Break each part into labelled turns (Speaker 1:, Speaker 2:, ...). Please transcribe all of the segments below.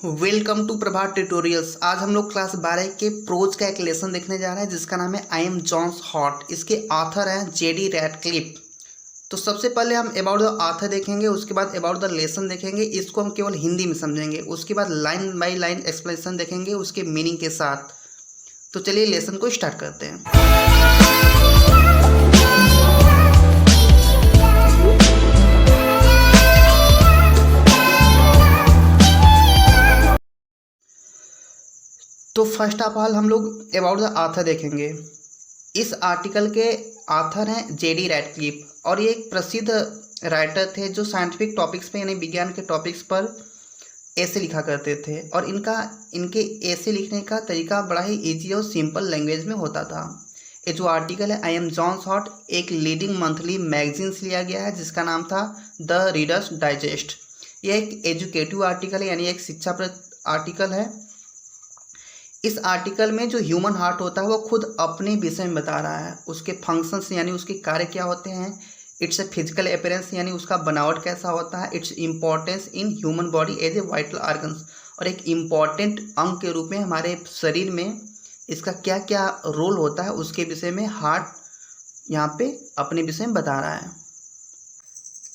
Speaker 1: Welcome to Prabhat tutorials. आज हम लोग क्लास 12 के प्रोज का एक लेसन देखने जा रहे हैं जिसका नाम है आई एम जॉन्स हॉट। इसके ऑथर हैं जेडी रैडक्लिफ। तो सबसे पहले हम अबाउट द ऑथर देखेंगे, उसके बाद अबाउट द लेसन देखेंगे। इसको हम केवल हिंदी में समझेंगे। उसके बाद लाइन बाय लाइन एक्सप्लेनेशन देखेंगे उसके मीनिंग के साथ। तो चलिए लेसन को स्टार्ट करते हैं। तो फर्स्ट ऑफ ऑल हम लोग अबाउट द ऑथर देखेंगे। इस आर्टिकल के ऑथर हैं जेडी रैडक्लिफ और ये एक प्रसिद्ध राइटर थे जो साइंटिफिक टॉपिक्स पे यानी विज्ञान के टॉपिक्स पर ऐसे लिखा करते थे। और इनके ऐसे लिखने का तरीका बड़ा ही इजी और सिंपल लैंग्वेज में होता था। ये जो आर्टिकल है आई एम जॉन्स हॉट एक लीडिंग मंथली मैगजीन से लिया गया है जिसका नाम था द रीडर्स डाइजेस्ट। यह एक एजुकेटिव आर्टिकल है यानी एक शिक्षाप्रद आर्टिकल है। इस आर्टिकल में जो ह्यूमन हार्ट होता है वो खुद अपने विषय में बता रहा है, उसके फंक्शंस यानी उसके कार्य क्या होते हैं, इट्स ए फिजिकल अपीयरेंस यानी उसका बनावट कैसा होता है, it's importance in human body as a vital organs और एक इम्पॉर्टेंट अंग के रूप में हमारे शरीर में इसका क्या क्या रोल होता है उसके विषय में हार्ट यहाँ पे अपने विषय में बता रहा है।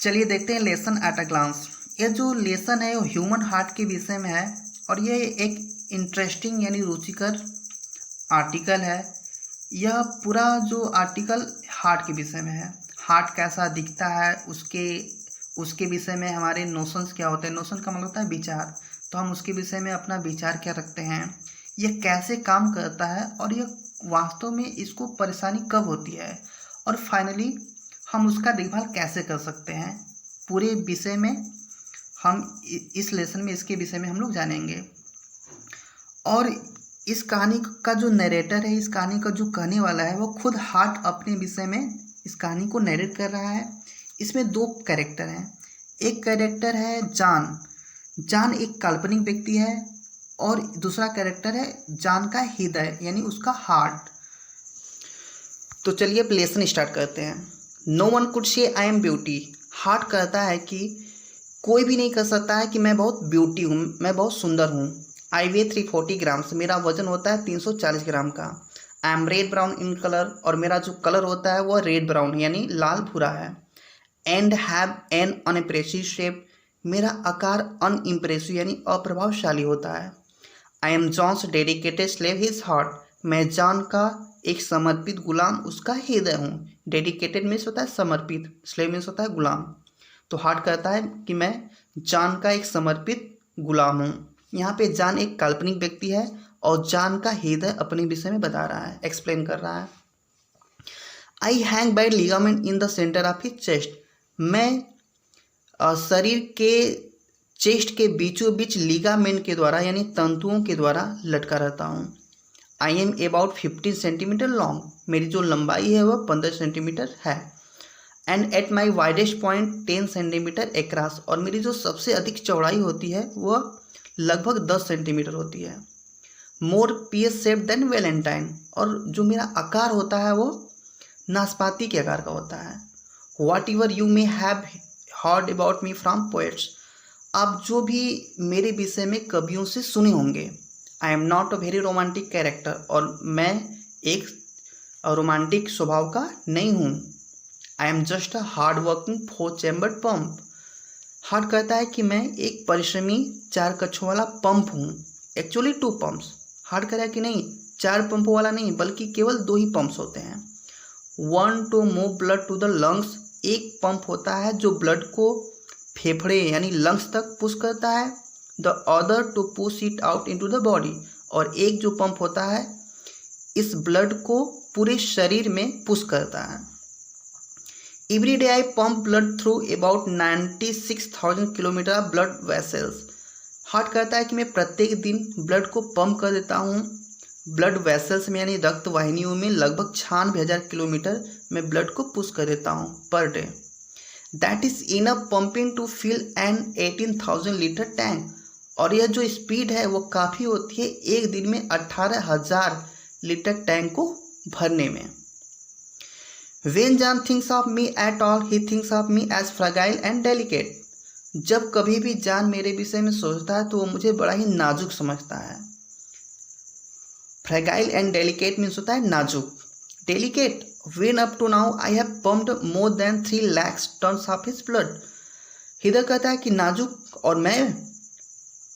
Speaker 1: चलिए देखते हैं लेसन एट अ ग्लांस। यह जो लेसन है वो ह्यूमन हार्ट के विषय में है और ये एक इंटरेस्टिंग यानी रुचिकर आर्टिकल है। यह पूरा जो आर्टिकल हार्ट के विषय में है, हार्ट कैसा दिखता है उसके विषय में हमारे नोशंस क्या होते हैं। नोशन का मतलब होता है विचार, तो हम उसके विषय में अपना विचार क्या रखते हैं, यह कैसे काम करता है और यह वास्तव में इसको परेशानी कब होती है और फाइनली हम उसका देखभाल कैसे कर सकते हैं। पूरे विषय में हम इस लेसन में इसके विषय में हम लोग जानेंगे। और इस कहानी का जो नरेटर है, इस कहानी का जो कहने वाला है वो खुद हार्ट अपने विषय में इस कहानी को नरेट कर रहा है। इसमें दो कैरेक्टर हैं। एक कैरेक्टर है जान एक काल्पनिक व्यक्ति है और दूसरा कैरेक्टर है जान का हृदय यानी उसका हार्ट। तो चलिए अब लेसन स्टार्ट करते हैं। No one could say I am beauty. Heart कहता है कि कोई भी नहीं कह सकता है कि मैं बहुत ब्यूटी हूँ, मैं बहुत सुंदर हूँ। आई वे 340 ग्राम्स, मेरा वजन होता है 340 ग्राम का। I am red brown in colour, और मेरा जो कलर होता है वो रेड ब्राउन यानी लाल भूरा है। And have an unimpressive shape, मेरा आकार अनइम्प्रेसिव यानी अप्रभावशाली होता है। I am John's dedicated slave his heart, मैं जॉन का एक समर्पित गुलाम उसका हृदय हूँ। डेडिकेटेड मीन्स होता है समर्पित, स्लेव मीन्स होता है गुलाम। तो हार्ट कहता है कि मैं जॉन का एक समर्पित गुलाम हूँ। यहाँ पे जान एक काल्पनिक व्यक्ति है और जान का हृदय अपने विषय में बता रहा है, एक्सप्लेन कर रहा है। I hang bye ligament in the centre of his chest, मैं शरीर के चेस्ट के बीचों बीच लिगामेंट के द्वारा यानी तंतुओं के द्वारा लटका रहता हूँ। I am about 15 centimetre long, मेरी जो लंबाई है वह 15 सेंटीमीटर है। And at my widest point 10 centimetre across, और मेरी जो सबसे अधिक चौड़ाई होती है वह लगभग 10 सेंटीमीटर होती है। मोर पीस शेप देन वैलेंटाइन, और जो मेरा आकार होता है वो नाशपाती के आकार का होता है। Whatever you may have heard about me from poets, आप जो भी मेरे विषय में कवियों से सुने होंगे। आई am not a very romantic character, और मैं एक रोमांटिक स्वभाव का नहीं हूँ। I am just a hard working 4 chambered pump, heart कहता है कि मैं एक परिश्रमी 4 कक्षों वाला पंप हूँ। एक्चुअली 2 पंप्स, हार्ट कह रहा है कि नहीं 4 पंपों वाला नहीं बल्कि केवल 2 ही पंप्स होते हैं। 1 to move blood to the lungs, एक पंप होता है जो ब्लड को फेफड़े यानी लंग्स तक पुश करता है। The other to push it out into the body, और एक जो पंप होता है इस ब्लड को पूरे शरीर में पुश करता है। Every day I pump blood through about 96,000 kilometre blood vessels, heart कहता है कि मैं प्रत्येक दिन ब्लड को पंप कर देता हूँ ब्लड वेसल्स में यानी रक्त वाहिनियों में लगभग 96,000 किलोमीटर में ब्लड को पुश कर देता हूँ per day. That is enough pumping to fill an 18,000 litre tank, और यह जो स्पीड है वो काफ़ी होती है एक दिन में 18,000 लीटर टैंक को भरने में। When John thinks of me at all, he thinks of me as fragile and delicate. जब कभी भी जान मेरे विषय में सोचता है तो वो मुझे बड़ा ही नाजुक समझता है। फ्रेगाइल एंड डेलिकेट मीन्स होता है नाजुक। Delicate, when up to now I have pumped more than 3 lakhs tons of his blood। हृदय कहता है कि नाजुक, और मैं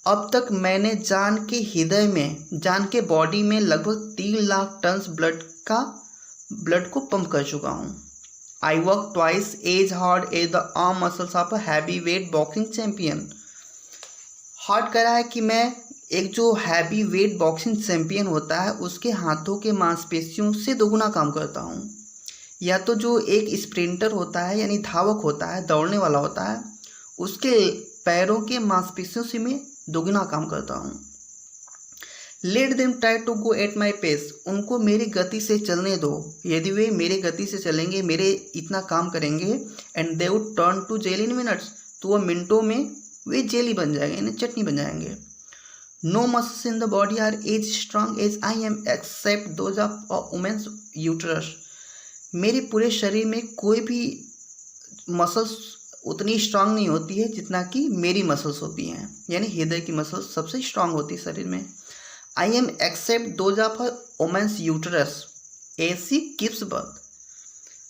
Speaker 1: अब तक मैंने जान के हृदय में, जान के बॉडी में लगभग 3 लाख टन ब्लड को पंप कर चुका हूँ। I work twice as hard as the arm muscles of a heavy weight boxing champion. Hard कह रहा है कि मैं एक जो हैवी वेट बॉक्सिंग चैंपियन होता है उसके हाथों के मांसपेशियों से दोगुना काम करता हूँ। या तो जो एक स्प्रिंटर होता है यानी धावक होता है, दौड़ने वाला होता है, उसके पैरों के मांसपेशियों से मैं दोगुना काम करता हूँ। Let them try to go at my pace, उनको मेरी गति से चलने दो। यदि वे मेरी गति से चलेंगे, मेरे इतना काम करेंगे, and they would turn to jelly in minutes, तो वह मिनटों में वे जेली बन जाएंगे यानी चटनी बन जाएंगे। No muscles in the body are as strong as I am except those of a woman's uterus. मेरे पूरे शरीर में कोई भी मसल्स उतनी स्ट्रांग नहीं होती है जितना कि मेरी मसल्स होती हैं, यानी हृदय की मसल्स सबसे स्ट्रांग होती है शरीर में। I am except those of a woman's uterus as she gives birth.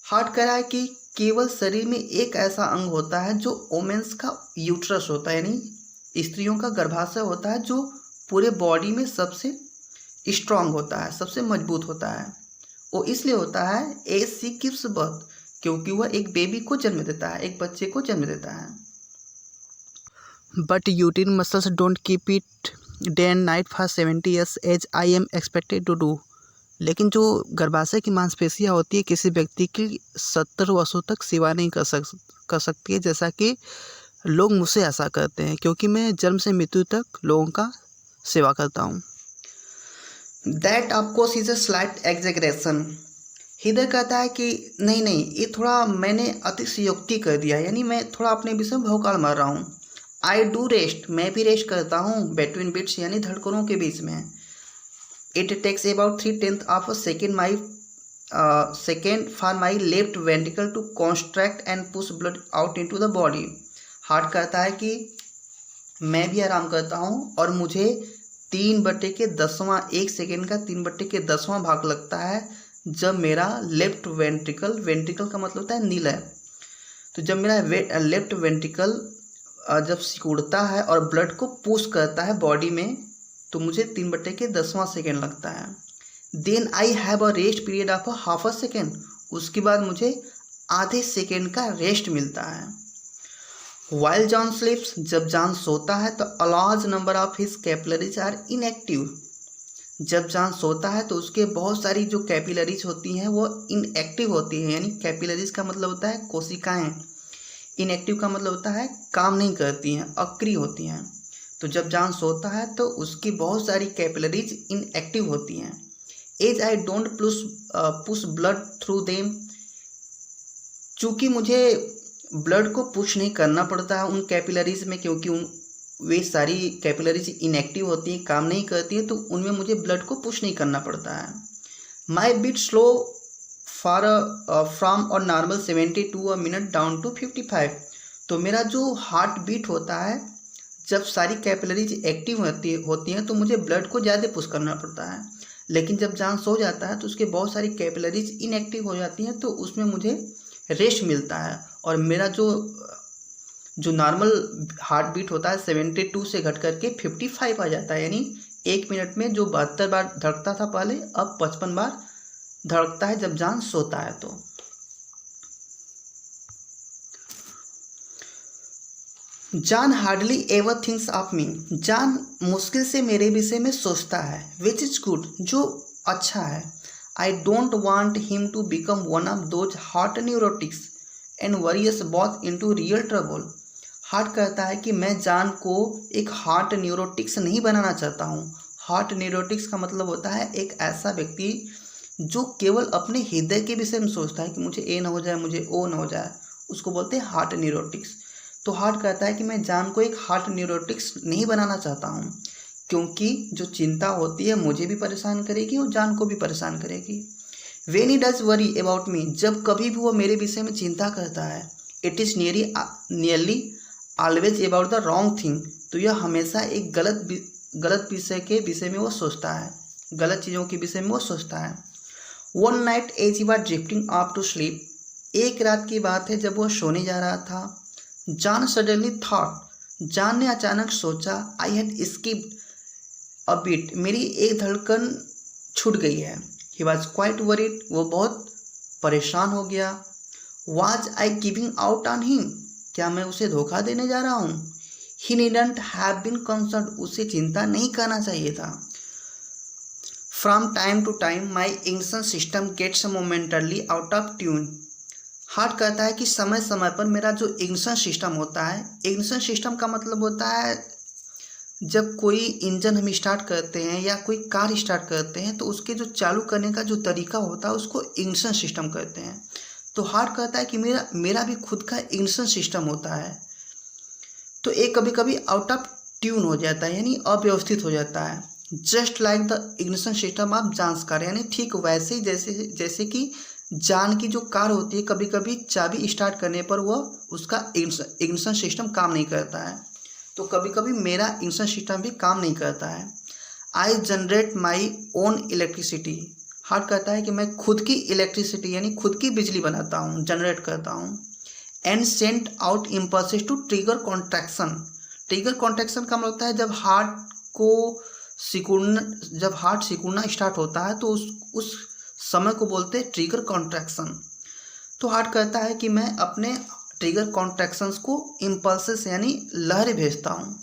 Speaker 1: Heart कह रहा है कि केवल शरीर में एक ऐसा अंग होता है जो वुमेन्स का यूट्रस होता है, यानी स्त्रियों का गर्भाशय होता है, जो पूरे बॉडी में सबसे स्ट्रांग होता है, सबसे मजबूत होता है। वो इसलिए होता है एज शी गिव्स बर्थ, क्योंकि वह एक बेबी को जन्म देता है, एक बच्चे को जन्म देता है। But uterine muscles don't keep it day and night for 70 years as I am expected to do. लेकिन जो गर्भाशय की मांसपेशियाँ होती है किसी व्यक्ति की 70 वर्षों तक सेवा नहीं कर सकती है, जैसा कि लोग मुझसे ऐसा करते हैं, क्योंकि मैं जन्म से मृत्यु तक लोगों का सेवा करता हूँ। That of course is a slight exaggeration. हृदय कहता है कि नहीं नहीं, ये थोड़ा मैंने अतिशयोक्ति कर दिया, यानी मैं थोड़ा अपने विषय में भौकाल मार रहा हूँ। आई डू रेस्ट, मैं भी रेस्ट करता हूँ बिटवीन बीट्स यानी धड़कनों के बीच में। It takes about 3/10 of a second for my left ventricle to contract and push blood out into the body. Heart कहता है कि मैं भी आराम करता हूँ और मुझे 3/10वां, 1 सेकेंड का 3/10वां भाग लगता है जब मेरा लेफ्ट वेंट्रिकल, वेंट्रिकल का मतलब होता है नीला, तो जब मेरा लेफ्ट वेंट्रिकल जब सिकुड़ता है और ब्लड को पुश करता है बॉडी में, तो मुझे 3/10वां सेकेंड लगता है। Then I have a rest period of a half a second, उसके बाद मुझे आधे सेकेंड का रेस्ट मिलता है। वाइल जॉन स्लीप्स, जब जॉन सोता है तो a large number of his capillaries are inactive. जब जॉन सोता है तो उसके बहुत सारी जो कैपिलरीज होती हैं वो इनएक्टिव होती हैं, यानी कैपिलरीज का मतलब होता है कोशिकाएं, इनएक्टिव का मतलब होता है काम नहीं करती हैं, अक्रिय होती हैं। तो जब जॉन सोता है तो उसकी बहुत सारी कैपिलरीज इनएक्टिव होती हैं। As I don't push blood through them, चूँकि मुझे ब्लड को पुश नहीं करना पड़ता है उन कैपिलरीज में, क्योंकि वे सारी कैपिलरीज इनएक्टिव होती हैं, काम नहीं करती हैं, तो उनमें मुझे ब्लड को पुश नहीं करना पड़ता है। माई beat slow for from or normal 72 minute down to 55। तो मेरा जो हार्ट बीट होता है जब सारी कैपिलरीज एक्टिव होती हैं तो मुझे ब्लड को ज़्यादा पुश करना पड़ता है, लेकिन जब जॉन सो जाता है तो उसके बहुत सारी कैपिलरीज इनएक्टिव हो जाती हैं, तो उसमें मुझे रेस्ट मिलता है और मेरा जो नॉर्मल हार्ट बीट होता है 72 से घट करके 55 आ जाता है, यानी 1 मिनट में जो 72 बार धड़कता था पहले, अब 55 बार धड़कता है जब जॉन सोता है। तो John hardly ever thinks of me, John मुश्किल से मेरे विषय में सोचता है, विच इज गुड, जो अच्छा है। I don't want him to become one of those heart neurotics and worries both into real trouble. Heart कहता है कि मैं जॉन को एक हार्ट न्यूरोटिक्स नहीं बनाना चाहता हूँ। हार्ट न्यूरोटिक्स का मतलब होता है एक ऐसा व्यक्ति जो केवल अपने हृदय के विषय में सोचता है कि मुझे ए ना हो जाए, मुझे ओ ना हो जाए, उसको बोलते हैं हार्ट न्यूरोटिक्स। तो हार्ट कहता है कि मैं जॉन को एक हार्ट न्यूरोटिक्स नहीं बनाना चाहता हूँ, क्योंकि जो चिंता होती है मुझे भी परेशान करेगी और जॉन को भी परेशान करेगी। When he does worry about me, जब कभी भी वो मेरे विषय में चिंता करता है, it is nearly always about the wrong thing, तो यह हमेशा एक गलत विषय के विषय में वो सोचता है, गलत चीज़ों के विषय में वो सोचता है। One night as he was drifting off to sleep, एक रात की बात है जब वो सोने जा रहा था। जॉन सडनली थॉट, जॉन ने अचानक सोचा, I had skipped a beat, मेरी एक धड़कन छूट गई है। ही वॉज क्वाइट वरीड, वो बहुत परेशान हो गया। Was I giving out on him, क्या मैं उसे धोखा देने जा रहा हूँ। He needn't have been concerned, उसे चिंता नहीं करना चाहिए था। From time to time my ignition system gets momentarily out of tune. Heart कहता है कि समय समय पर मेरा जो इग्निशन सिस्टम होता है, इग्निशन सिस्टम का मतलब होता है जब कोई इंजन हम स्टार्ट करते हैं या कोई कार स्टार्ट करते हैं तो उसके जो चालू करने का जो तरीका होता है उसको इग्निशन सिस्टम कहते हैं। तो हार्ट कहता है कि मेरा भी खुद का इग्निशन सिस्टम होता है, तो एक कभी कभी आउट ऑफ ट्यून हो जाता है, यानी अव्यवस्थित हो जाता है। Just like the ignition system of John's car, यानी ठीक वैसे ही जैसे कि जॉन की जो कार होती है, कभी कभी चाबी स्टार्ट करने पर वह उसका इग्निशन सिस्टम काम नहीं करता है, तो कभी कभी मेरा इग्निशन सिस्टम भी काम नहीं करता है। I generate my own electricity, heart कहता है कि मैं खुद की इलेक्ट्रिसिटी यानी खुद की बिजली बनाता हूँ, जनरेट करता हूँ। And sent out impulses to trigger contraction, trigger contraction का मतलब होता है जब हार्ट सिकुड़ना स्टार्ट होता है तो उस समय को बोलते हैं ट्रिगर कॉन्ट्रैक्शन। तो हार्ट कहता है कि मैं अपने ट्रिगर कॉन्ट्रैक्शंस को इम्पल्सेस यानी लहरें भेजता हूँ।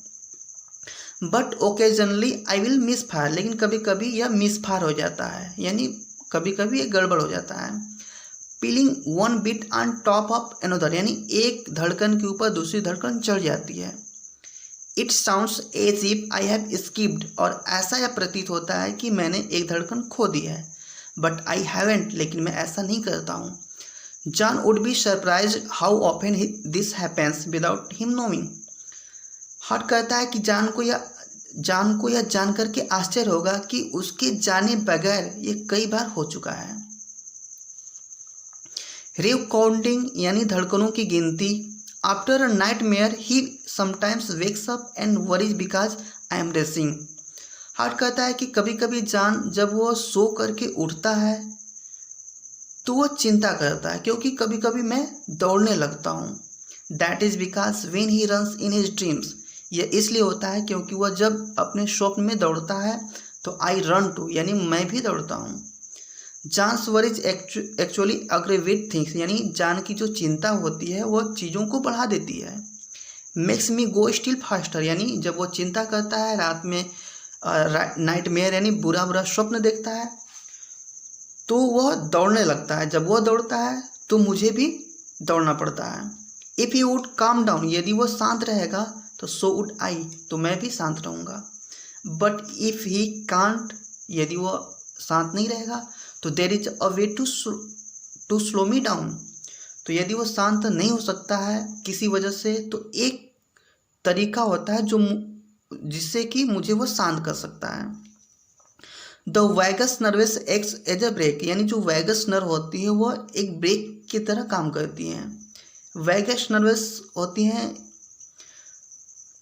Speaker 1: But occasionally I will miss fire, लेकिन कभी कभी यह मिस फायर हो जाता है, यानी कभी कभी ये गड़बड़ हो जाता है। Piling one beat on top of another, यानी एक धड़कन के ऊपर दूसरी धड़कन चढ़ जाती है। It sounds as if I have skipped, और ऐसा यह प्रतीत होता है कि मैंने एक धड़कन खो दी है। बट आई हैवेंट, लेकिन मैं ऐसा नहीं करता हूँ। John would be surprise how often this happens without him knowing, heart कहता है कि जान को यह जान करके आश्चर्य होगा कि उसके जाने बगैर ये कई बार हो चुका है। रिव काउंटिंग यानी धड़कनों की गिनती। After a nightmare he sometimes wakes up and worries because I am racing, heart कहता है कि कभी कभी जान जब वो सो करके उठता है तो वो चिंता करता है क्योंकि कभी कभी मैं दौड़ने लगता हूँ। That is because when he runs in his dreams, यह इसलिए होता है क्योंकि वह जब अपने स्वप्न में दौड़ता है तो आई रन टू, यानी मैं भी दौड़ता हूँ। जॉन्स वरीज एक्चुअली अग्रेवेट थिंग्स, यानी जान की जो चिंता होती है वह चीज़ों को बढ़ा देती है। मेक्स मी गो स्टिल फास्टर, यानी जब वो चिंता करता है रात में नाइटमेयर यानी बुरा बुरा स्वप्न देखता है तो वह दौड़ने लगता है। जब वह दौड़ता है तो मुझे भी दौड़ना पड़ता है। If he would calm down, यदि वह शांत रहेगा तो सो वुड आई, तो मैं भी शांत रहूँगा। बट इफ़ ही कांट, यदि वह शांत नहीं रहेगा तो there is a way to slow me down, तो यदि वो शांत नहीं हो सकता है किसी वजह से तो एक तरीका होता है जो जिससे कि मुझे वो शांत कर सकता है। The vagus nerves acts as a brake, यानी जो वैगस नर्व होती है वह एक ब्रेक की तरह काम करती हैं। वैगस नर्वस होती हैं,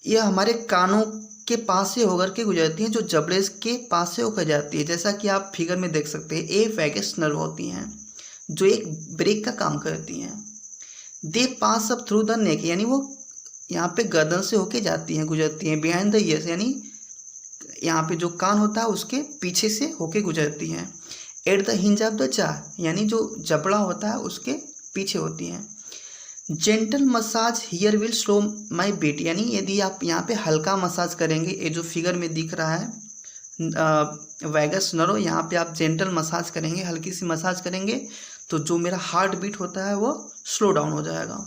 Speaker 1: यह हमारे कानों के पास से होकर के गुजरती हैं, जो जबड़े के पास से होकर जाती है, जैसा कि आप फिगर में देख सकते हैं। ये वैगस नर्व होती हैं जो एक ब्रेक का काम करती हैं। दे पास अप थ्रू द नेक, यानी वो यहाँ पे गर्दन से होके जाती हैं, गुजरती हैं। बिहाइंड द ईयर्स, यानी यहाँ पे जो कान होता है उसके पीछे से होके गुजरती हैं। At the hinge of the जा, यानी जो जबड़ा होता है उसके पीछे होती हैं। Gentle massage here will slow my beat, यानी यदि आप यहाँ पे हल्का मसाज करेंगे, ये जो फिगर में दिख रहा है वैगस नर्व, यहाँ पे आप जेंटल मसाज करेंगे, हल्की सी मसाज करेंगे तो जो मेरा हार्ट बीट होता है वो स्लो डाउन हो जाएगा।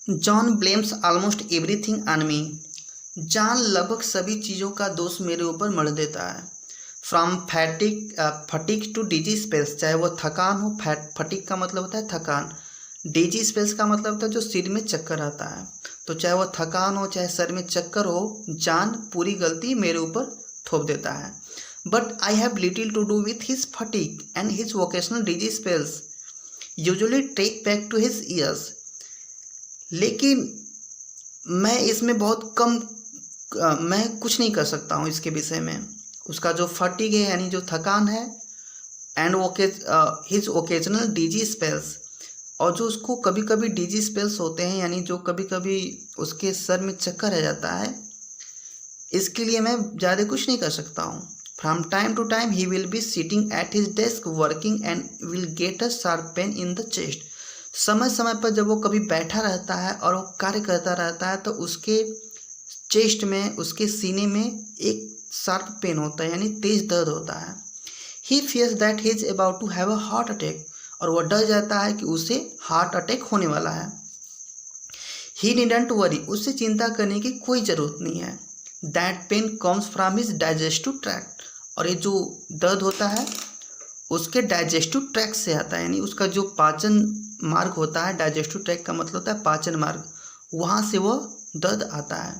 Speaker 1: John blames almost everything on me, John लगभग सभी चीज़ों का दोष मेरे ऊपर मढ़ देता है। From fatigue to dizzy spells, चाहे वो थकान हो, फटीक का मतलब होता है थकान, डिजी स्पेल्स का मतलब होता है जो सिर में चक्कर आता है, तो चाहे वो थकान हो चाहे सर में चक्कर हो, जॉन पूरी गलती मेरे ऊपर थोप देता है। But I have little to do with his fatigue and his vocational dizzy spells usually take back to his ears, लेकिन मैं इसमें बहुत कम मैं कुछ नहीं कर सकता हूँ इसके विषय में। उसका जो फटीग है यानी जो थकान है, and his occasional DG spells, और जो उसको कभी कभी डीजी स्पेल्स होते हैं यानी जो कभी कभी उसके सर में चक्कर आ जाता है, इसके लिए मैं ज़्यादा कुछ नहीं कर सकता हूँ। From time to time he will be sitting at his desk working and will get a sharp pain in the chest. समय समय पर जब वो कभी बैठा रहता है और वो कार्य करता रहता है तो उसके चेस्ट में, उसके सीने में एक शार्प पेन होता है यानी तेज दर्द होता है। He fears that he is about to have a heart attack, और वह डर जाता है कि उसे हार्ट अटैक होने वाला है। ही नीडंट वरी, उससे चिंता करने की कोई ज़रूरत नहीं है। That pain comes from his digestive tract, और ये जो दर्द होता है उसके डाइजेस्टिव ट्रैक्ट से आता है, यानी उसका जो पाचन मार्ग होता है, डाइजेस्टिव ट्रैक्ट का मतलब होता है पाचन मार्ग, वहाँ से वह दर्द आता है।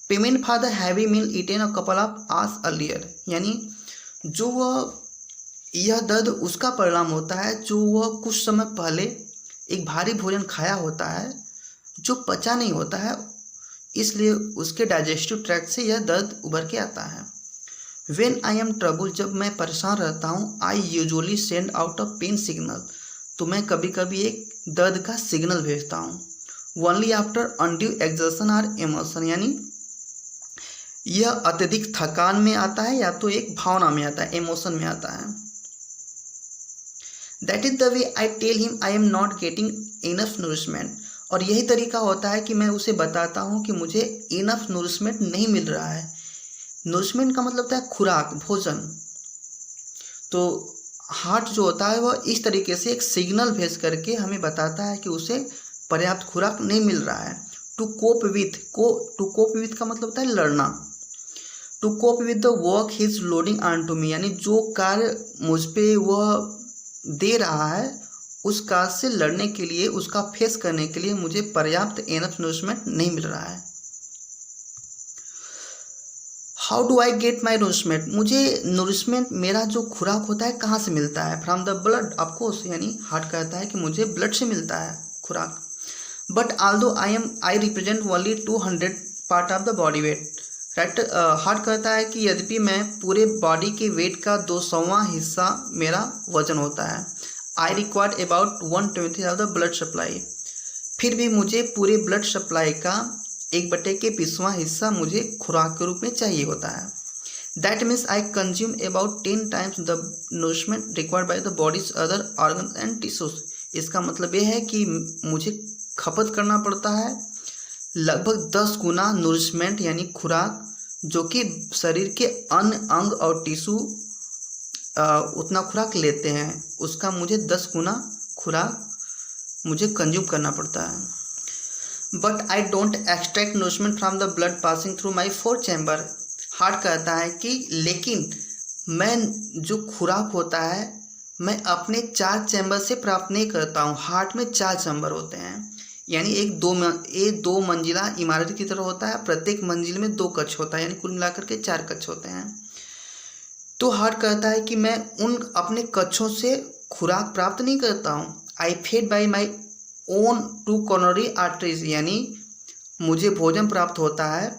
Speaker 1: Payment for the heavy meal eaten a couple of hours earlier, यानी जो वह, यह दर्द उसका परिणाम होता है जो वह कुछ समय पहले एक भारी भोजन खाया होता है जो पचा नहीं होता है, इसलिए उसके डाइजेस्टिव ट्रैक्ट से यह दर्द उभर के आता है। वेन आई एम ट्रबल, जब मैं परेशान रहता हूँ, I usually send out a pen signal, तो मैं कभी कभी एक दर्द का सिग्नल भेजता हूँ। Only after undue exertion or emotion, यानी यह अत्यधिक थकान में आता है या तो एक भावना में आता है, इमोशन में आता है। That is the way I tell him I am not getting enough nourishment, और यही तरीका होता है कि मैं उसे बताता हूँ कि मुझे इनफ नरिशमेंट नहीं मिल रहा है। नरिशमेंट का मतलब होता है खुराक, भोजन। तो हार्ट जो होता है वह इस तरीके से एक सिग्नल भेज करके हमें बताता है कि उसे पर्याप्त खुराक नहीं मिल रहा है। टू कोप विथ का मतलब होता है लड़ना। To cope with the work he is loading on to me, यानी जो कार्य मुझ पे वह दे रहा है उस कार्य से लड़ने के लिए, उसका फेस करने के लिए मुझे पर्याप्त इनफ नरिशमेंट नहीं मिल रहा है। How do I get my nourishment, मुझे नरिशमेंट, मेरा जो खुराक होता है कहाँ से मिलता है? फ्रॉम द ब्लड ऑफकोर्स, यानी हार्ट कहता है कि मुझे ब्लड से मिलता है खुराक। But although I represent only 200 part of the body weight, right. Heart कहता है कि यद्यपि मैं पूरे बॉडी के वेट का 200वां हिस्सा मेरा वजन होता है। I required about 1/20 of the blood supply, फिर भी मुझे पूरे ब्लड सप्लाई का 1/20वां हिस्सा मुझे खुराक के रूप में चाहिए होता है। That means I consume about 10 times the nourishment required by the bodies other organ and tissues. इसका मतलब यह है कि मुझे खपत करना पड़ता है लगभग 10 गुना नरिशमेंट यानी खुराक, जो कि शरीर के अन्य अंग और टिश्यू उतना खुराक लेते हैं, उसका मुझे 10 गुना खुराक मुझे कंज्यूम करना पड़ता है। But I don't extract nourishment from the blood passing through my 4 chamber. Heart कहता है कि लेकिन मैं जो खुराक होता है मैं अपने 4 चैम्बर से प्राप्त नहीं करता हूँ। हार्ट में 4 चैम्बर होते हैं, यानी एक दो मंजिला इमारत की तरह होता है, प्रत्येक मंजिल में 2 कक्ष होता है, यानी कुल मिलाकर के 4 कक्ष होते हैं। तो हार्ट कहता है कि मैं उन अपने कक्षों से खुराक प्राप्त नहीं करता हूँ। I fed by my own 2 coronary arteries, यानी मुझे भोजन प्राप्त होता है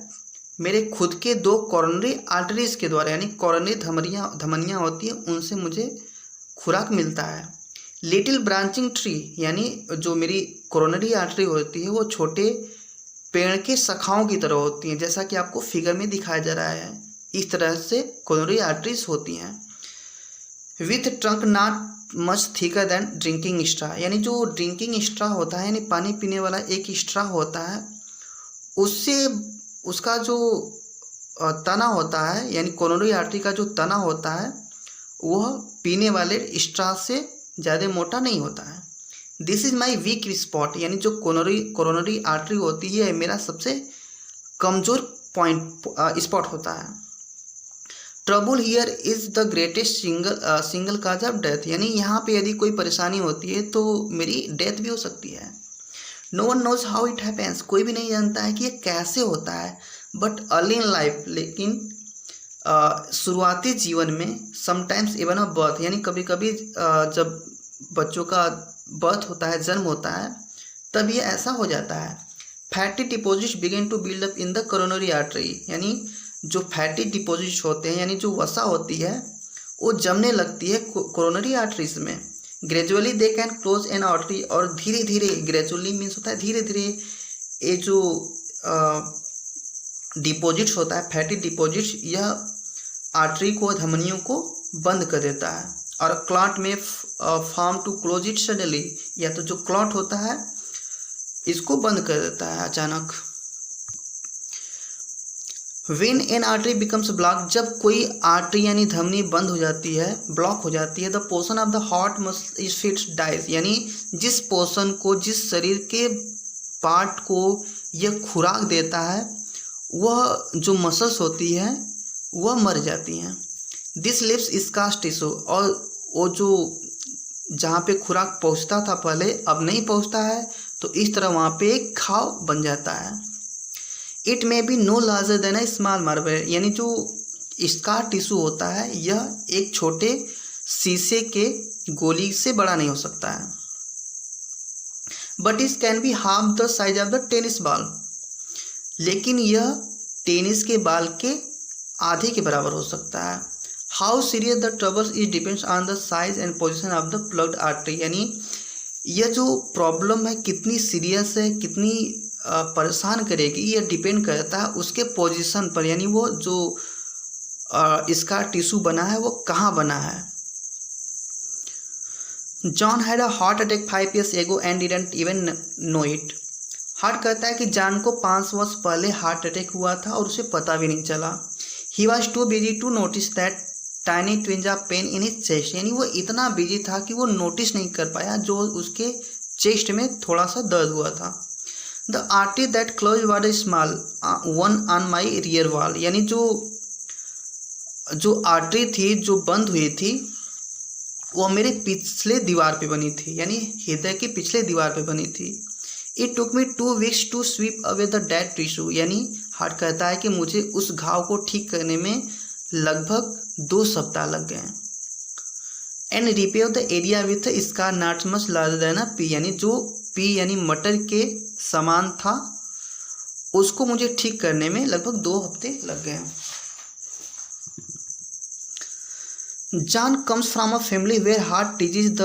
Speaker 1: मेरे खुद के 2 कोरोनरी आर्टरीज के द्वारा, यानी कोरोनरी धमनियाँ होती हैं, उनसे मुझे खुराक मिलता है। लिटिल ब्रांचिंग ट्री, यानी जो मेरी कोरोनरी आर्टरी होती है वो छोटे पेड़ के शाखाओं की तरह होती हैं, जैसा कि आपको फिगर में दिखाया जा रहा है, इस तरह से कोरोनरी आर्टरीज होती हैं। With trunk not much thicker than drinking straw, यानी जो ड्रिंकिंग स्ट्रा होता है यानी पानी पीने वाला एक स्ट्रा होता है, उससे उसका जो तना होता है यानी कोरोनरी आर्टरी का जो तना होता है वह पीने वाले स्ट्रा से ज़्यादा मोटा नहीं होता है। This is my week spot, यानी जो कोरोनरी आर्टरी होती है मेरा सबसे कमज़ोर पॉइंट स्पॉट होता है। Trouble here is the greatest single cause of death, यानी यहाँ पे यदि कोई परेशानी होती है तो मेरी डेथ भी हो सकती है। No one knows how it happens, कोई भी नहीं जानता है कि ये कैसे होता है। बट अर्ली इन लाइफ, लेकिन शुरुआती जीवन में, समटाइम्स इवन अ बर्थ, यानी कभी कभी जब बच्चों का बर्थ होता है, जन्म होता है, तब ये ऐसा हो जाता है। Fatty deposits begin to build up in the coronary artery, यानी जो फैटी डिपॉजिट्स होते हैं यानी जो वसा होती है वो जमने लगती है कोरोनरी आर्टरीज में। Gradually they can close N artery, और धीरे धीरे, ग्रेजुअली मीन्स होता है धीरे धीरे, ये जो डिपॉजिट्स होता है फैटी डिपॉजिट्स, यह आर्टरी को, धमनियों को बंद कर देता है। Or clot may form to close it suddenly, या तो जो क्लॉट होता है इसको बंद कर देता है अचानक। When an artery becomes blocked, जब कोई आर्टरी यानी धमनी बंद हो जाती है, ब्लॉक हो जाती है, the portion of the heart muscle is fits dies, यानी जिस पोर्शन को, जिस शरीर के पार्ट को यह खुराक देता है, वह जो मसल्स होती है वह मर जाती हैं। दिस लिव्स स्कार टिश्यू, और वो जो जहाँ पे खुराक पहुँचता था पहले अब नहीं पहुँचता है, तो इस तरह वहाँ पे एक घाव बन जाता है। It may be no larger than a small marble, यानी जो स्कार टिश्यू होता है यह एक छोटे शीशे के गोली से बड़ा नहीं हो सकता है। But it can be half the size of the tennis ball, लेकिन यह टेनिस के बाल के आधे के बराबर हो सकता है। How serious the troubles is depends on the size and position of the plugged artery, यानी यह जो प्रॉब्लम है कितनी सीरियस है, कितनी परेशान करेगी, यह डिपेंड करता है उसके पोजीशन पर, यानी वो जो इसका टिश्यू बना है वो कहाँ बना है। John had a heart attack 5 years ago and didn't even know it. Heart कहता है कि जॉन को 5 वर्ष पहले हार्ट अटैक हुआ था और उसे पता भी नहीं चला। He was too busy to notice that tiny twinge of pain in his chest, यानी वो इतना बिजी था कि वो नोटिस नहीं कर पाया जो उसके चेस्ट में थोड़ा सा दर्द हुआ था। The artery that close was small one on my rear wall, यानी जो आर्टरी थी जो बंद हुई थी वो मेरे पिछले दीवार पे बनी थी, यानी हृदय के पिछले दीवार पे बनी थी। It took me 2 weeks to sweep away the dead tissue, यानी हार्ट कहता है कि मुझे उस घाव को ठीक करने में लगभग 2 सप्ताह लग गए। And repair the area with scar not much larger than a P, यानी जो पी यानी मटर के समान था उसको मुझे ठीक करने में लगभग 2 हफ्ते लग गए। John comes from a family where heart disease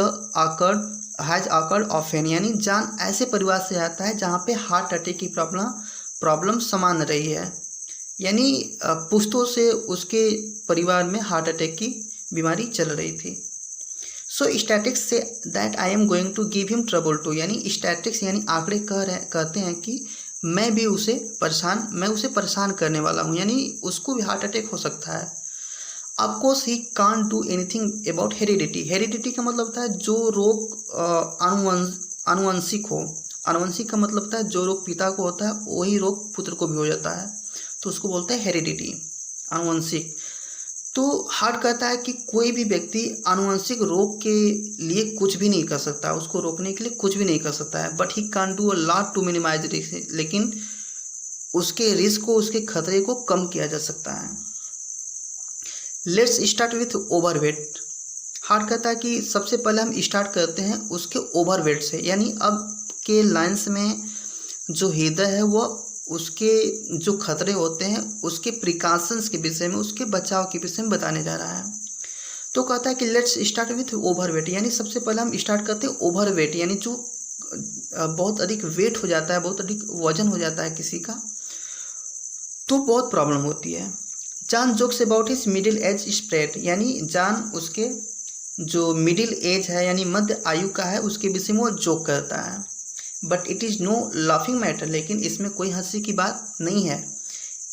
Speaker 1: has occurred often, यानी जॉन ऐसे परिवार से आता है जहाँ पे हार्ट अटैक की प्रॉब्लम सामान्य रही है, यानी पुश्तों से उसके परिवार में हार्ट अटैक की बीमारी चल रही थी। So statistics say that I am going to give him trouble too, यानी स्टैटिक्स यानी आंकड़े कहते हैं कि मैं उसे परेशान करने वाला हूँ, यानी उसको भी हार्ट अटैक हो सकता है। Of course he can't do anything about heredity. Heredity का मतलब होता है जो रोग आनुवंशिक हो। आनुवंशिक का मतलब होता है जो रोग पिता को होता है वही रोग पुत्र को भी हो जाता है, तो उसको बोलते हैं हेरिडिटी, आनुवंशिक। तो हार्ट कहता है कि कोई भी व्यक्ति आनुवंशिक रोग के लिए कुछ भी नहीं कर सकता, उसको रोकने के लिए कुछ भी नहीं कर सकता है। But he can't do a lot to minimise risk, लेकिन उसके रिस्क को, उसके खतरे को कम किया जा सकता है। Let's start with overweight. Heart कहता है कि सबसे पहले हम स्टार्ट करते हैं उसके ओवरवेट से, यानी अब के लाइन्स में जो हृदय है वो उसके जो खतरे होते हैं उसके प्रिकॉशंस के विषय में, उसके बचाव के विषय में बताने जा रहा है। तो कहता है कि लेट्स स्टार्ट विथ ओवरवेट, यानी सबसे पहले हम स्टार्ट करते हैं ओवरवेट, यानी जो बहुत अधिक वेट हो जाता है, बहुत अधिक वजन हो जाता है किसी का, तो बहुत प्रॉब्लम होती है। John jokes about his middle age spread, यानी जॉन उसके जो मिडिल एज है यानी मध्य आयु का है उसके विषय में वो जोक करता है। But it is no laughing matter, लेकिन इसमें कोई हंसी की बात नहीं है।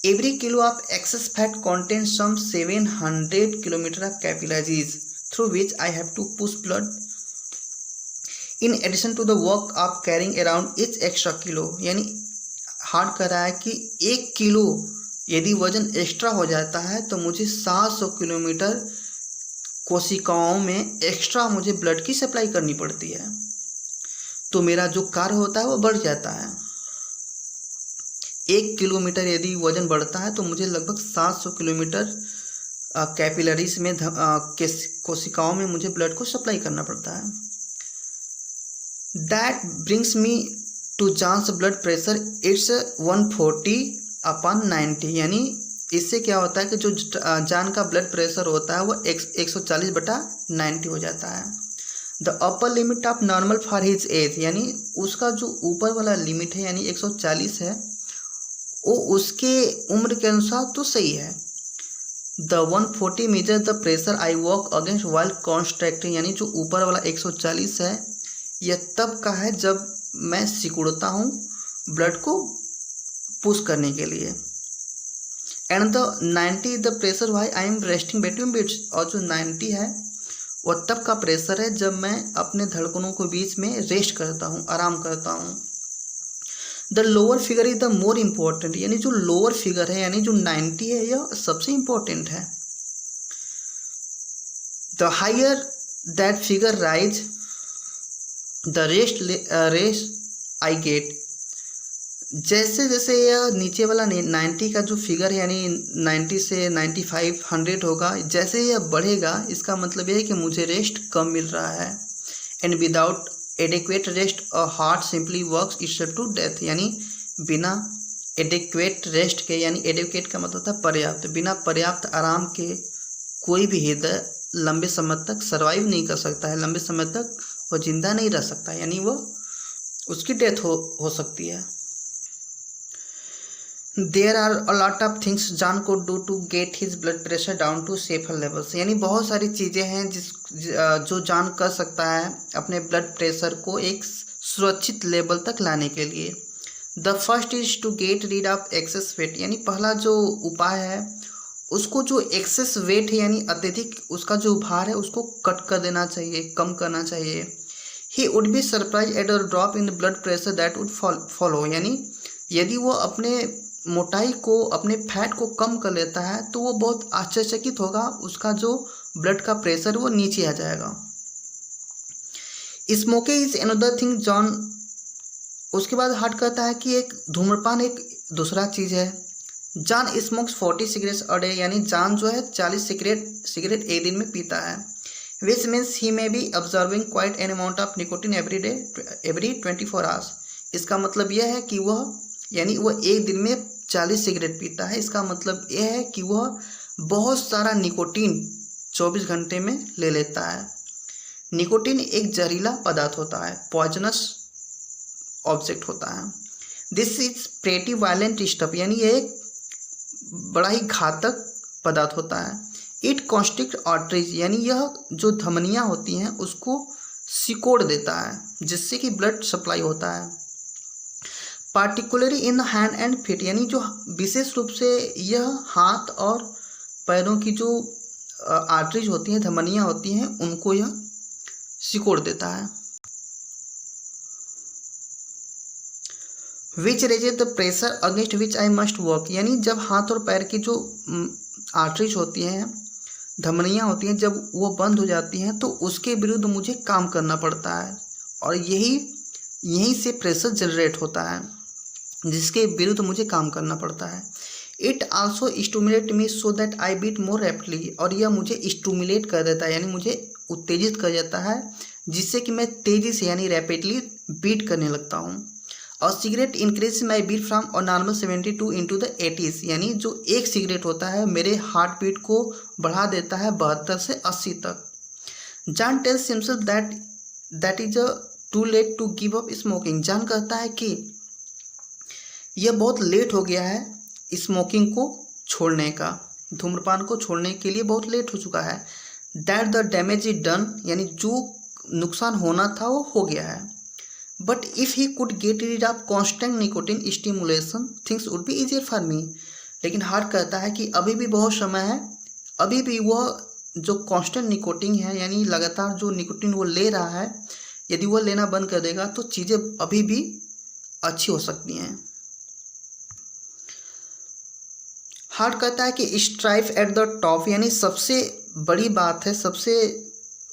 Speaker 1: Every kilo of excess fat contain some 700 kilometres of capillaries through which I have to push blood in addition to the work of carrying around each extra kilo, यानी heart कर रहा है कि 1 किलो यदि वजन एक्स्ट्रा हो जाता है तो मुझे 700 किलोमीटर कोशिकाओं में एक्स्ट्रा मुझे ब्लड की सप्लाई करनी पड़ती है, तो मेरा जो कार्य होता है वो बढ़ जाता है। 1 किलोमीटर यदि वजन बढ़ता है तो मुझे लगभग 700 किलोमीटर कैपिलरीज में कोशिकाओं में मुझे ब्लड को सप्लाई करना पड़ता है। That brings me to John's blood pressure it's 140/90, यानी इससे क्या होता है कि जो जान का ब्लड प्रेशर होता है वो 140/90 हो जाता है। The upper limit of normal for his age, यानी उसका जो ऊपर वाला लिमिट है यानी 140 है, वो उसके उम्र के अनुसार तो सही है। The 140 measure the pressure I work against while contracting, यानी जो ऊपर वाला 140 है यह तब का है जब मैं सिकुड़ता हूँ ब्लड को पुश करने के लिए। And the 90 the pressure while I am resting between beats, और जो 90 है वह तब का प्रेशर है जब मैं अपने धड़कनों के बीच में रेस्ट करता हूँ, आराम करता हूँ। The lower figure is the more important, यानी जो लोअर फिगर है यानी जो 90 है यह सबसे इम्पोर्टेंट है। The higher that figure rise the rest I get, जैसे जैसे यह नीचे वाला 90 का जो फिगर है यानी 90 से 95 100 होगा, जैसे यह बढ़ेगा इसका मतलब यह है कि मुझे रेस्ट कम मिल रहा है। And without adequate rest a heart simply works itself to death, यानी बिना एडिक्वेट रेस्ट के, यानी एडिक्वेट का मतलब था पर्याप्त, बिना पर्याप्त आराम के कोई भी हृदय लंबे समय तक सर्वाइव नहीं कर सकता है, लंबे समय तक वो जिंदा नहीं रह सकता, यानी वो उसकी डेथ हो सकती है। There are a lot of things John को do to get his blood pressure down to safer levels, यानी बहुत सारी चीज़ें हैं जो जॉन कर सकता है अपने ब्लड प्रेशर को एक सुरक्षित लेवल तक लाने के लिए। The first is to get rid of excess weight, यानी पहला जो उपाय है उसको जो एक्सेस वेट है यानी अत्यधिक उसका जो भार है उसको कट कर देना चाहिए, कम करना चाहिए। He would be surprise at a drop in blood pressure that would follow, यानी यदि वो अपने मोटाई को, अपने फैट को कम कर लेता है तो वो बहुत आश्चर्यचकित होगा, उसका जो ब्लड का प्रेशर वो नीचे आ जाएगा। Smoking is another thing John, उसके बाद हार्ट कहता है कि एक धूम्रपान एक दूसरा चीज़ है। John smokes 40 cigarettes a day, यानी जॉन जो है 40 सिगरेट एक दिन में पीता है। Which means he may be observing quite an amount of nicotine every 24 hours, इसका मतलब यह है कि वह यानी वह एक दिन में 40 सिगरेट पीता है, इसका मतलब यह है कि वह बहुत सारा निकोटीन 24 घंटे में ले लेता है। निकोटीन एक जहरीला पदार्थ होता है, पॉइजनस ऑब्जेक्ट होता है। This is pretty violent stuff, यानी यह एक बड़ा ही घातक पदार्थ होता है। इट कॉन्स्ट्रिक्ट आर्टरीज, यानी यह जो धमनियाँ होती हैं उसको सिकोड़ देता है जिससे कि ब्लड सप्लाई होता है। Particularly in hand and feet, यानी जो विशेष रूप से यह हाथ और पैरों की जो आर्टरीज होती हैं, धमनियाँ होती हैं, उनको यह सिकोड़ देता है। Which raises the pressure against which I must work, यानी जब हाथ और पैर की जो आर्टरीज होती हैं, धमनियाँ होती हैं, जब वो बंद हो जाती हैं तो उसके विरुद्ध मुझे काम करना पड़ता है, और यहीं से प्रेशर जनरेट होता है जिसके विरुद्ध मुझे काम करना पड़ता है। It also stimulate me so that I beat more rapidly, और यह मुझे स्टूमुलेट कर देता है यानी मुझे उत्तेजित कर देता है जिससे कि मैं तेज़ी से यानी रैपिडली बीट करने लगता हूँ। और cigarette increase my beat from or normal 72 into the 80s, यानी जो एक सिगरेट होता है मेरे हार्ट बीट को बढ़ा देता है 72 से 80 तक। John tells himself that is too late to give up smoking, John कहता है कि यह बहुत लेट हो गया है स्मोकिंग को छोड़ने का, धूम्रपान को छोड़ने के लिए बहुत लेट हो चुका है। That the damage is done, यानी जो नुकसान होना था वो हो गया है। But if he could get rid of constant nicotine stimulation things would be easier for me, लेकिन हार्ट कहता है कि अभी भी बहुत समय है, अभी भी वह जो कॉन्स्टेंट निकोटिन है यानी लगातार जो निकोटिन वो ले रहा है, यदि वह लेना बंद कर देगा तो चीज़ें अभी भी अच्छी हो सकती हैं। हार्ट कहता है कि स्ट्राइव एट द टॉप, यानी सबसे बड़ी बात है, सबसे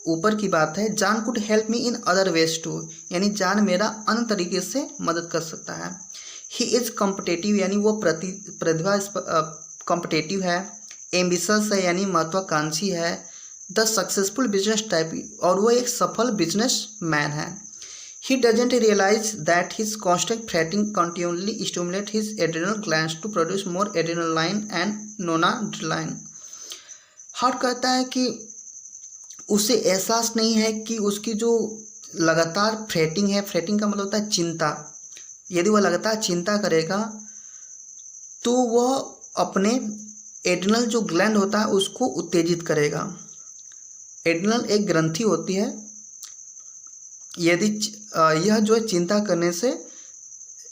Speaker 1: ऊपर की बात है, John could help me in other ways too, यानी जॉन मेरा अन्य तरीके से मदद कर सकता है। ही इज़ कॉम्पिटेटिव, यानी वो प्रतिभा कॉम्पिटेटिव है। एम्बिशस है यानी महत्वाकांक्षी है। द सक्सेसफुल बिजनेस टाइप, और वो एक सफल बिजनेस मैन है। He doesn't realize that his constant fretting continually stimulates his adrenal glands to produce more adrenaline and noradrenaline. Heart कहता है कि उसे एहसास नहीं है कि उसकी जो लगातार फ्रेटिंग है, फ्रेटिंग का मतलब होता है चिंता, यदि वह लगातार चिंता करेगा तो वह अपने एड्रिनल जो ग्लैंड होता है उसको उत्तेजित करेगा। एड्रिनल एक ग्रंथि होती है, यदि यह जो है चिंता करने से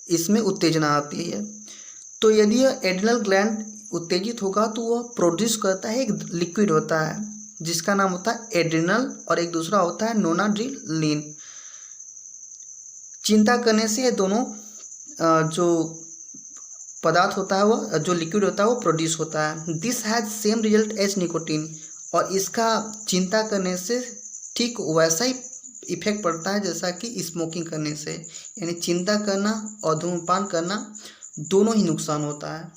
Speaker 1: इसमें उत्तेजना आती है, तो यदि यह एड्रिनल ग्लैंड उत्तेजित होगा तो वह प्रोड्यूस करता है एक लिक्विड होता है जिसका नाम होता है एड्रिनल और एक दूसरा होता है नोनाड्रिलिन। चिंता करने से ये दोनों जो पदार्थ होता है वह जो लिक्विड होता है वो प्रोड्यूस होता है। This has same result as nicotine, और इसका चिंता करने से ठीक वैसा ही इफेक्ट पड़ता है जैसा कि स्मोकिंग करने से, यानी चिंता करना और धूम्रपान करना दोनों ही नुकसान होता है।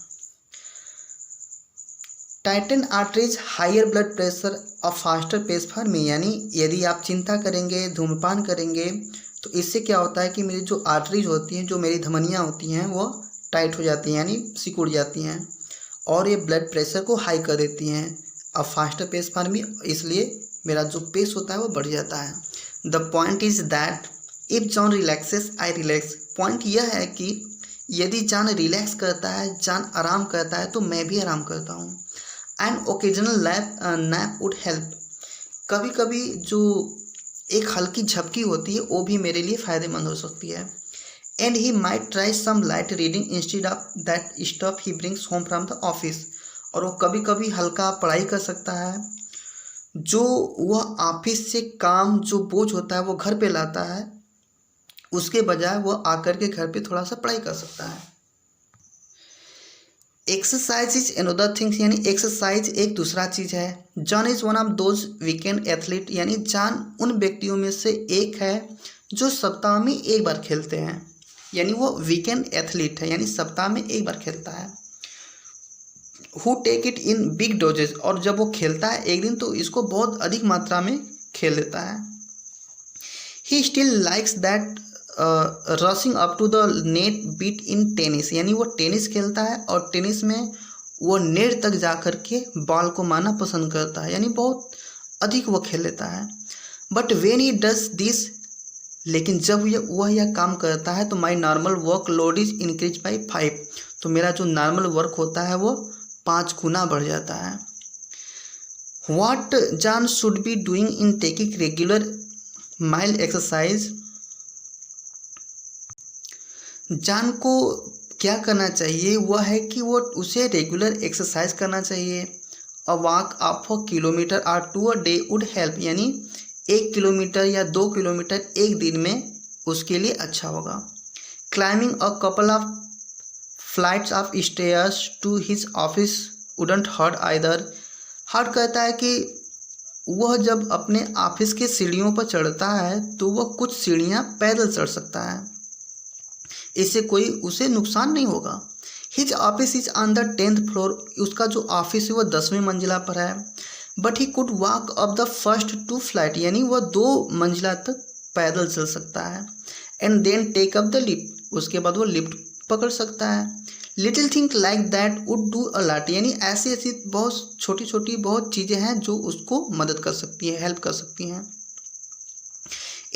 Speaker 1: Tighten arteries, higher blood pressure और फास्टर पेस फॉर मी, यानी यदि आप चिंता करेंगे, धूम्रपान करेंगे तो इससे क्या होता है कि मेरी जो आर्टरीज होती हैं, जो मेरी धमनियाँ होती हैं वो टाइट हो जाती हैं यानी सिकुड़ जाती हैं और ये ब्लड प्रेशर को हाई कर देती हैं। अब फास्टर पेस फॉर मी, इसलिए मेरा जो पेस होता है वो बढ़ जाता है। The point is that if John relaxes I relax, point यह है कि यदि जान रिलैक्स करता है, जान आराम करता है तो मैं भी आराम करता हूँ। And occasional nap would help, कभी कभी जो एक हल्की झपकी होती है वो भी मेरे लिए फ़ायदेमंद हो सकती है। And he might try some light reading instead of that stuff he brings home from the office, और वो कभी कभी हल्का पढ़ाई कर सकता है, जो वह ऑफिस से काम जो बोझ होता है वो घर पे लाता है, उसके बजाय वह आकर के घर पे थोड़ा सा पढ़ाई कर सकता है। एक्सरसाइज इज अनदर थिंग्स, यानी एक्सरसाइज एक दूसरा चीज़ है। John is one of those weekend athlete, यानी जॉन उन व्यक्तियों में से एक है जो सप्ताह में एक बार खेलते हैं, यानी वो वीकेंड एथलीट है, यानी सप्ताह में एक बार खेलता है। Who take it in big doses, और जब वो खेलता है एक दिन तो इसको बहुत अधिक मात्रा में खेल लेता है। He still likes that rushing up to the net beat in tennis, यानी वो टेनिस खेलता है और टेनिस में वो नेट तक जा कर के बॉल को मारना पसंद करता है, यानी बहुत अधिक वो खेल लेता है। But when he does this, लेकिन जब वह यह काम करता है तो my normal work load is increase by 5, तो मेरा जो नॉर्मल वर्क होता है वो 5 गुना बढ़ जाता है। What John should be doing in taking regular mild exercise, John को क्या करना चाहिए वह है कि वो उसे रेगुलर एक्सरसाइज करना चाहिए। A walk of a kilometre और 2 a डे वुड हेल्प, यानी 1 किलोमीटर या 2 किलोमीटर एक दिन में उसके लिए अच्छा होगा। Climbing a couple of flights of stairs to his office wouldn't hurt either, heart कहता है कि वह जब अपने ऑफिस के सीढ़ियों पर चढ़ता है तो वह कुछ सीढ़ियाँ पैदल चढ़ सकता है, इससे कोई उसे नुकसान नहीं होगा। His office is on the 10th floor, उसका जो ऑफिस है वह 10वीं मंजिला पर है। But he could walk up the first 2 flight, यानी वह 2 मंजिला तक पैदल चल सकता है। And then take up the lift, उसके बाद वो लिफ्ट पकड़ सकता है। Little thing like that would do a lot, यानी ऐसी ऐसी बहुत छोटी छोटी बहुत चीज़ें हैं जो उसको मदद कर सकती है, हेल्प कर सकती हैं।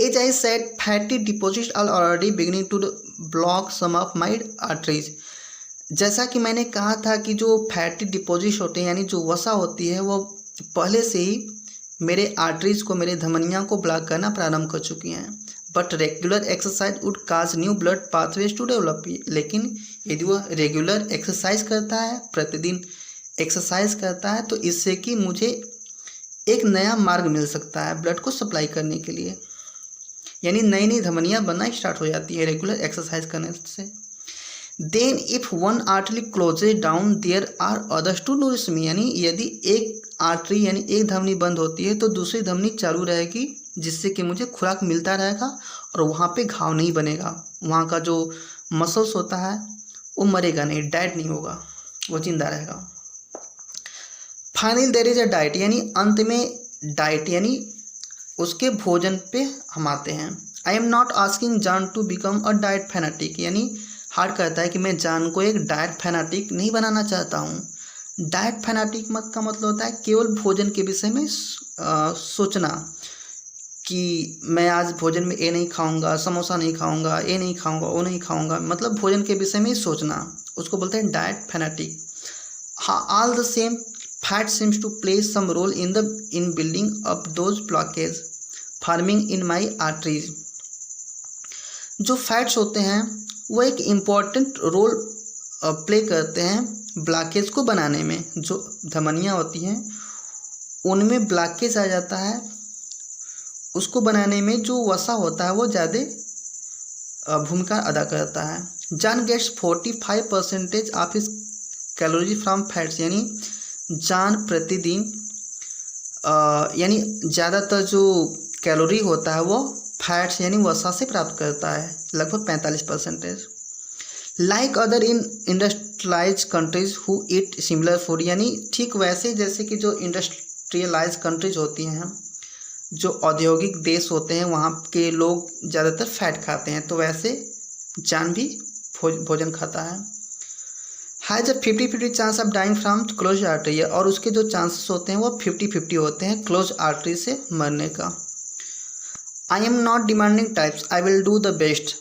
Speaker 1: As I said, fatty deposits are already beginning to block some of my arteries. जैसा कि मैंने कहा था कि जो फैटी डिपॉजिट होते हैं यानी जो वसा होती है वो पहले से ही मेरे आर्टरीज को, मेरे धमनियों को ब्लॉक करना प्रारंभ कर चुकी हैं। But regular exercise would cause new blood pathways to develop, लेकिन यदि वह रेगुलर एक्सरसाइज करता है, प्रतिदिन एक्सरसाइज करता है, तो इससे कि मुझे एक नया मार्ग मिल सकता है ब्लड को सप्लाई करने के लिए, यानी नई नई धमनियाँ बनना स्टार्ट हो जाती है रेगुलर एक्सरसाइज करने से। Then if one artery closes down there are others to nourish me, यानी यदि एक आर्टरी यानी एक धमनी बंद होती है तो दूसरी धमनी चालू रहेगी, जिससे कि मुझे खुराक मिलता रहेगा और वहाँ पे घाव नहीं बनेगा, वहाँ का जो मसल्स होता है वो मरेगा नहीं, डेड नहीं होगा, वो जिंदा रहेगा। Finally there is a diet, यानी अंत में डाइट यानी उसके भोजन पे हम आते हैं। I am not asking John to become a diet fanatic, यानी हार्ट कहता है कि मैं जान को एक डाइट फैनाटिक नहीं बनाना चाहता हूँ। डाइट फैनाटिक मत का मतलब होता है केवल भोजन के विषय में सोचना कि मैं आज भोजन में ये नहीं खाऊंगा, समोसा नहीं खाऊंगा, ये नहीं खाऊंगा, वो नहीं खाऊंगा, मतलब भोजन के विषय में ही सोचना, उसको बोलते हैं डाइट फैनाटिक। हाँ, all the same fat seems to play some role in building up those blockage forming in my arteries. जो फैट्स होते हैं वो एक इम्पॉर्टेंट रोल प्ले करते हैं ब्लॉकेज को बनाने में। जो धमनियाँ होती हैं उनमें ब्लॉकेज आ जाता है, उसको बनाने में जो वसा होता है वो ज़्यादा भूमिका अदा करता है। John gets 45% of his calorie from fats, यानी जान प्रतिदिन यानी ज़्यादातर जो कैलोरी होता है वो फैट्स यानी वसा से प्राप्त करता है, लगभग 45%। Like other in industrialise countries who eat similar food, यानी ठीक वैसे जैसे कि जो इंडस्ट्रियलाइज कंट्रीज होती हैं, जो औद्योगिक देश होते हैं, वहाँ के लोग ज़्यादातर फैट खाते हैं, तो वैसे जान भी भोजन खाता है। Has a 50-50 chance of dying from close artery, और उसके जो चांसेस होते हैं वो 50-50 होते हैं क्लोज आर्टरी से मरने का। आई am not demanding types, I will do the best.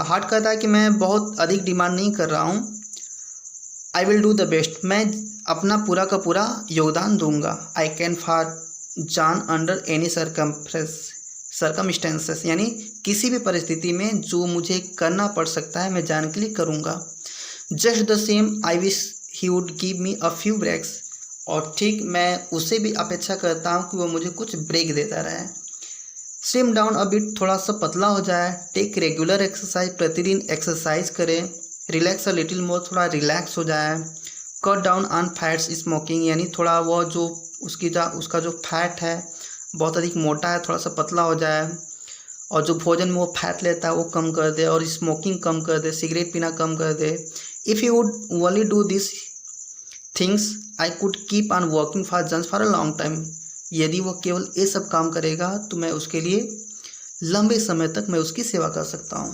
Speaker 1: Heart कहता है कि मैं बहुत अधिक डिमांड नहीं कर रहा हूँ। I will do the best, मैं अपना पूरा का पूरा योगदान दूंगा। आई कैन फॉर जान अंडर एनी सरकमस्टेंसेस, यानी किसी भी परिस्थिति में जो मुझे करना पड़ सकता है मैं जान के लिए करूँगा। Just the same I wish he would give me a few breaks, और ठीक मैं उसे भी अपेक्षा करता हूँ कि वो मुझे कुछ ब्रेक देता रहे। स्लिम डाउन अ बिट, थोड़ा सा पतला हो जाए। टेक रेगुलर एक्सरसाइज, प्रतिदिन एक्सरसाइज करें। रिलैक्स अ लिटिल मोर, थोड़ा रिलैक्स हो जाए। Cut down on fats smoking, यानी थोड़ा वो जो उसका जो फैट है बहुत अधिक मोटा है, थोड़ा सा पतला हो जाए, और जो भोजन में वो फैट लेता है वो कम कर दे, और स्मोकिंग कम कर दे, सिगरेट पीना कम कर दे। If you would only do this things I could keep on working for just for a long time, यदि वो केवल ये सब काम करेगा तो मैं उसके लिए लंबे समय तक मैं उसकी सेवा कर सकता हूँ।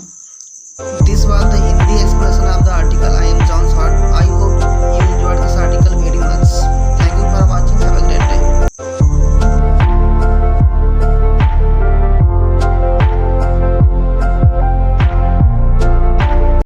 Speaker 1: This was the Hindi expression of the article I am John's heart. I